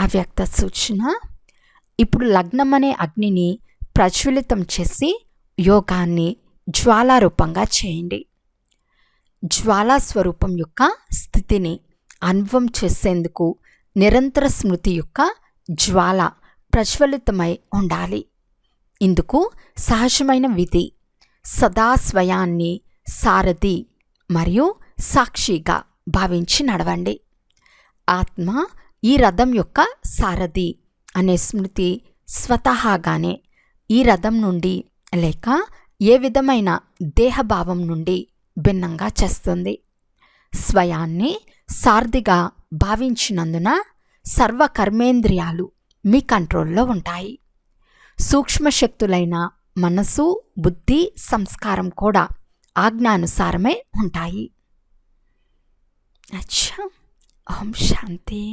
అవ్యక్త సూచన. ఇప్పుడు లగ్నం అనే అగ్నిని ప్రజ్వలితం చేసి యోగాన్ని జ్వాలారూపంగా చేయండి. జ్వాలా స్వరూపం యొక్క స్థితిని అనుభవం చేసేందుకు నిరంతర స్మృతి యొక్క జ్వాల ప్రజ్వలితమై ఉండాలి. ఇందుకు సహజమైన విధి సదా స్వయాన్ని సారథి మరియు సాక్షిగా భావించి నడవండి. ఆత్మ ఈ రథం యొక్క సారథి అనే స్మృతి స్వతహాగానే ఈ రథం నుండి లేక ఏ విధమైన దేహభావం నుండి భిన్నంగా చేస్తుంది. స్వయాన్ని సారథిగా భావించినందున సర్వకర్మేంద్రియాలు మీ కంట్రోల్లో ఉంటాయి. సూక్ష్మశక్తులైన మనసు, బుద్ధి, సంస్కారం కూడా ఆజ్ఞానుసారమే ఉంటాయి. అచ్చా, ఓం శాంతి.